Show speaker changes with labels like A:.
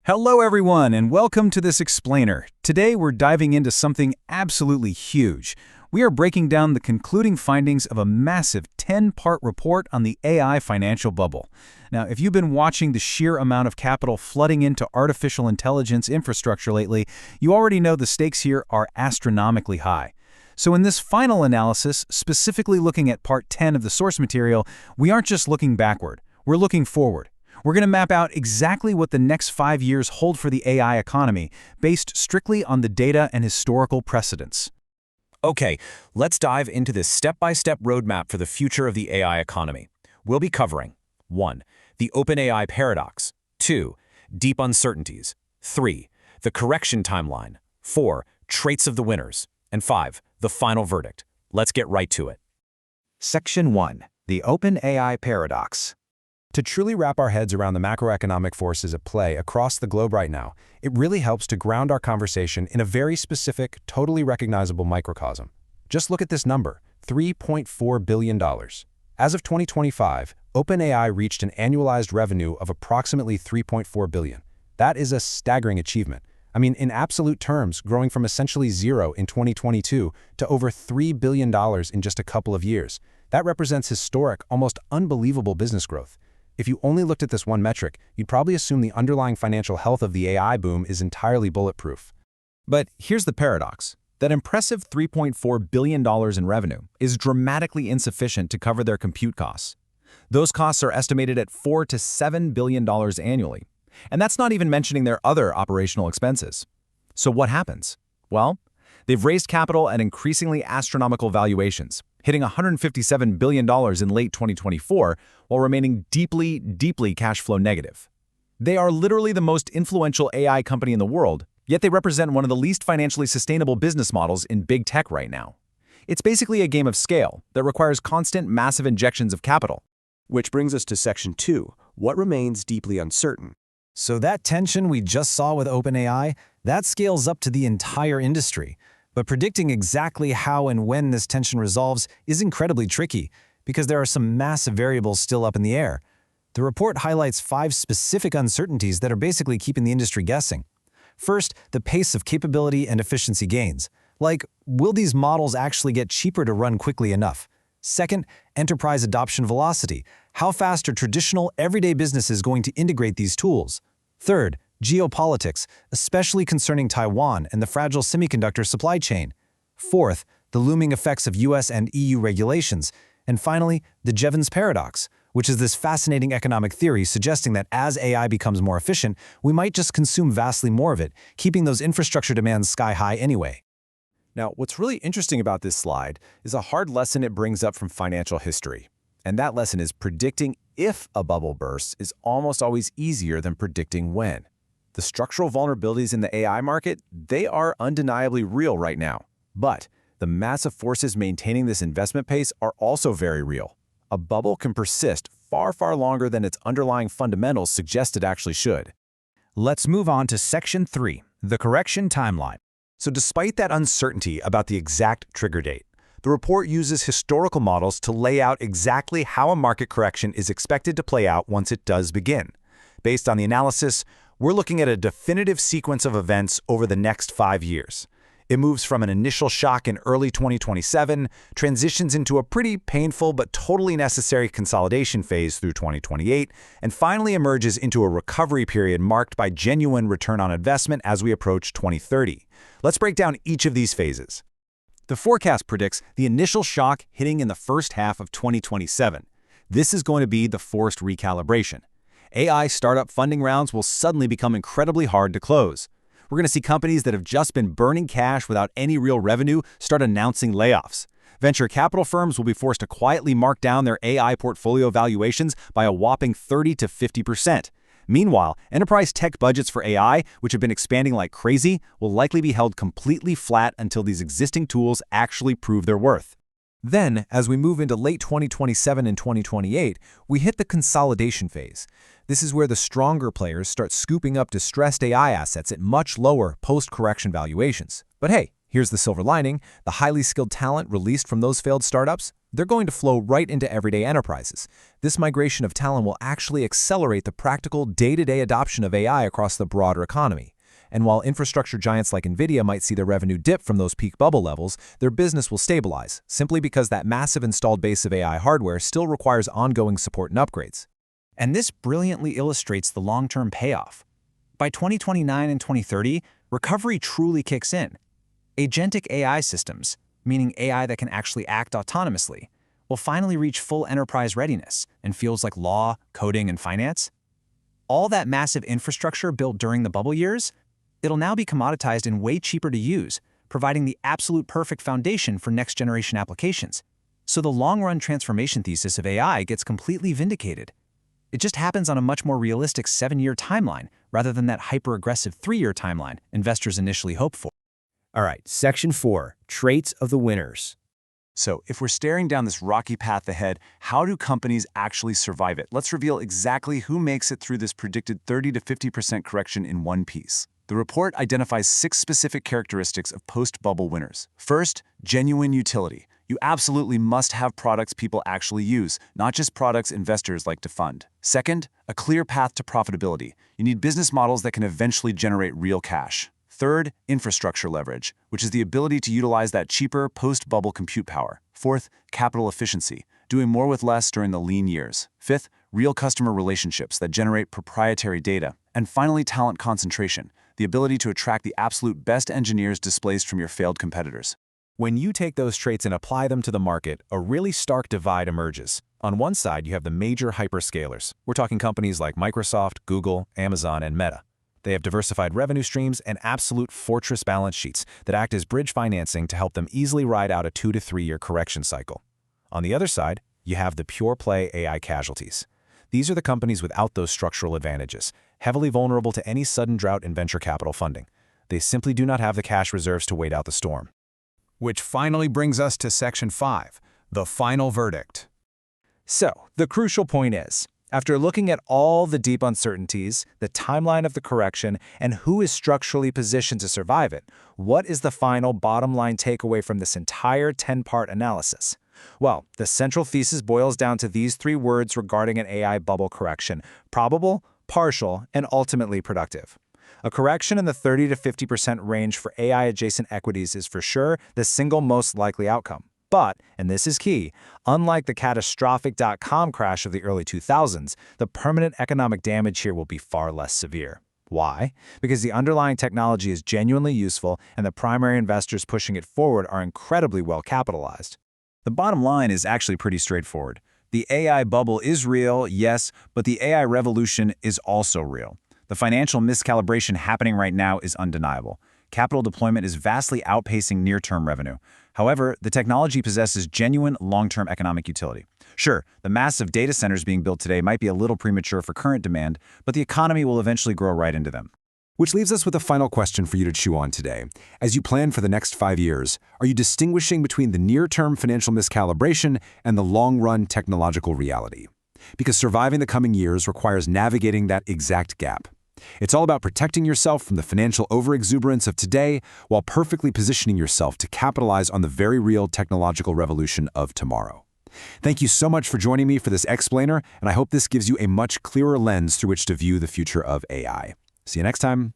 A: Hello everyone and welcome to this explainer. Today we're diving into something absolutely huge. We are breaking down the concluding findings of a massive 10-part report on the AI financial bubble. Now, if you've been watching the sheer amount of capital flooding into artificial intelligence infrastructure lately, you already know the stakes here are astronomically high. So in this final analysis, specifically looking at part 10 of the source material, we aren't just looking backward, we're looking forward. We're going to map out exactly what the next 5 years hold for the AI economy, based strictly on the data and historical precedents.
B: Okay, let's dive into this step-by-step roadmap for the future of the AI economy. We'll be covering 1. The OpenAI paradox, 2. Deep uncertainties, 3. The correction timeline, 4. Traits of the winners, and 5. The final verdict. Let's get right to it.
C: Section 1. The OpenAI paradox. To truly wrap our heads around the macroeconomic forces at play across the globe right now, it really helps to ground our conversation in a very specific, totally recognizable microcosm. Just look at this number, $3.4 billion. As of 2025, OpenAI reached an annualized revenue of approximately $3.4 billion. That is a staggering achievement. I mean, in absolute terms, growing from essentially zero in 2022 to over $3 billion in just a couple of years. That represents historic, almost unbelievable business growth. If you only looked at this one metric, you'd probably assume the underlying financial health of the AI boom is entirely bulletproof.
A: But here's the paradox. That impressive $3.4 billion in revenue is dramatically insufficient to cover their compute costs. Those costs are estimated at $4 to $7 billion annually. And that's not even mentioning their other operational expenses. So what happens? Well, they've raised capital at increasingly astronomical valuations, hitting $157 billion in late 2024 while remaining deeply cash flow negative. They are literally the most influential AI company in the world, yet they represent one of the least financially sustainable business models in big tech right now. It's basically a game of scale that requires constant, massive injections of capital.
D: Which brings us to Section 2, what remains deeply uncertain.
C: So that tension we just saw with OpenAI, that scales up to the entire industry. But predicting exactly how and when this tension resolves is incredibly tricky because there are some massive variables still up in the air. The report highlights 5 specific uncertainties that are basically keeping the industry guessing. First, the pace of capability and efficiency gains. Like, will these models actually get cheaper to run quickly enough? Second, enterprise adoption velocity. How fast are traditional, everyday businesses going to integrate these tools? Third, geopolitics, especially concerning Taiwan and the fragile semiconductor supply chain. Fourth, the looming effects of US and EU regulations. And finally, the Jevons paradox, which is this fascinating economic theory suggesting that as AI becomes more efficient, we might just consume vastly more of it, keeping those infrastructure demands sky high anyway.
B: Now, what's really interesting about this slide is a hard lesson it brings up from financial history. And that lesson is predicting if a bubble bursts is almost always easier than predicting when. The structural vulnerabilities in the AI market, they are undeniably real right now. But the massive forces maintaining this investment pace are also very real. A bubble can persist far longer than its underlying fundamentals suggest it actually should.
A: Let's move on to Section 3, the correction timeline.
E: So despite that uncertainty about the exact trigger date, the report uses historical models to lay out exactly how a market correction is expected to play out once it does begin. Based on the analysis, we're looking at a definitive sequence of events over the next 5 years. It moves from an initial shock in early 2027, transitions into a pretty painful but totally necessary consolidation phase through 2028, and finally emerges into a recovery period marked by genuine return on investment as we approach 2030. Let's break down each of these phases.
A: The forecast predicts the initial shock hitting in the first half of 2027. This is going to be the forced recalibration. AI startup funding rounds will suddenly become incredibly hard to close. We're going to see companies that have just been burning cash without any real revenue start announcing layoffs. Venture capital firms will be forced to quietly mark down their AI portfolio valuations by a whopping 30 to 50%. Meanwhile, enterprise tech budgets for AI, which have been expanding like crazy, will likely be held completely flat until these existing tools actually prove their worth. Then, as we move into late 2027 and 2028, we hit the consolidation phase. This is where the stronger players start scooping up distressed AI assets at much lower post-correction valuations. But hey,
B: Here's the silver lining: the highly skilled talent released from those failed startups, they're going to flow right into everyday enterprises. This migration of talent will actually accelerate the practical day-to-day adoption of AI across the broader economy. And while infrastructure giants like NVIDIA might see their revenue dip from those peak bubble levels, their business will stabilize, simply because that massive installed base of AI hardware still requires ongoing support and upgrades.
C: And this brilliantly illustrates the long-term payoff. By 2029 and 2030, recovery truly kicks in. Agentic AI systems, meaning AI that can actually act autonomously, will finally reach full enterprise readiness in fields like law, coding, and finance. All that massive infrastructure built during the bubble years, it'll now be commoditized and way cheaper to use, providing the absolute perfect foundation for next-generation applications. So the long-run transformation thesis of AI gets completely vindicated. It just happens on a much more realistic 7-year timeline rather than that hyper-aggressive 3-year timeline investors initially hoped for.
D: All right, Section 4, Traits of the Winners.
E: So, if we're staring down this rocky path ahead, how do companies actually survive it? Let's reveal exactly who makes it through this predicted 30 to 50% correction in one piece. The report identifies 6 specific characteristics of post-bubble winners. First, genuine utility. You absolutely must have products people actually use, not just products investors like to fund. Second, a clear path to profitability. You need business models that can eventually generate real cash. Third, infrastructure leverage, which is the ability to utilize that cheaper post-bubble compute power. Fourth, capital efficiency, doing more with less during the lean years. Fifth, real customer relationships that generate proprietary data. And finally, talent concentration, the ability to attract the absolute best engineers displaced from your failed competitors.
B: When you take those traits and apply them to the market, a really stark divide emerges. On one side, you have the major hyperscalers. We're talking companies like Microsoft, Google, Amazon, and Meta. They have diversified revenue streams and absolute fortress balance sheets that act as bridge financing to help them easily ride out a 2 to 3 year correction cycle. On the other side, you have the pure-play AI casualties. These are the companies without those structural advantages, heavily vulnerable to any sudden drought in venture capital funding. They simply do not have the cash reserves to wait out the storm.
A: Which finally brings us to Section 5, the final verdict.
B: So, the crucial point is, after looking at all the deep uncertainties, the timeline of the correction, and who is structurally positioned to survive it, what is the final bottom-line takeaway from this entire 10-part analysis? Well, the central thesis boils down to these 3 words regarding an AI bubble correction: probable, partial, and ultimately productive. A correction in the 30 to 50% range for AI-adjacent equities is for sure the single most likely outcome. But, and this is key, unlike the catastrophic dot-com crash of the early 2000s, the permanent economic damage here will be far less severe. Why? Because the underlying technology is genuinely useful and the primary investors pushing it forward are incredibly well capitalized.
A: The bottom line is actually pretty straightforward. The AI bubble is real, yes, but the AI revolution is also real. The financial miscalibration happening right now is undeniable. Capital deployment is vastly outpacing near-term revenue. However, the technology possesses genuine long-term economic utility. Sure, the massive data centers being built today might be a little premature for current demand, but the economy will eventually grow right into them.
E: Which leaves us with a final question for you to chew on today. As you plan for the next 5 years, are you distinguishing between the near-term financial miscalibration and the long-run technological reality? Because surviving the coming years requires navigating that exact gap. It's all about protecting yourself from the financial overexuberance of today while perfectly positioning yourself to capitalize on the very real technological revolution of tomorrow. Thank you so much for joining me for this explainer, and I hope this gives you a much clearer lens through which to view the future of AI. See you next time.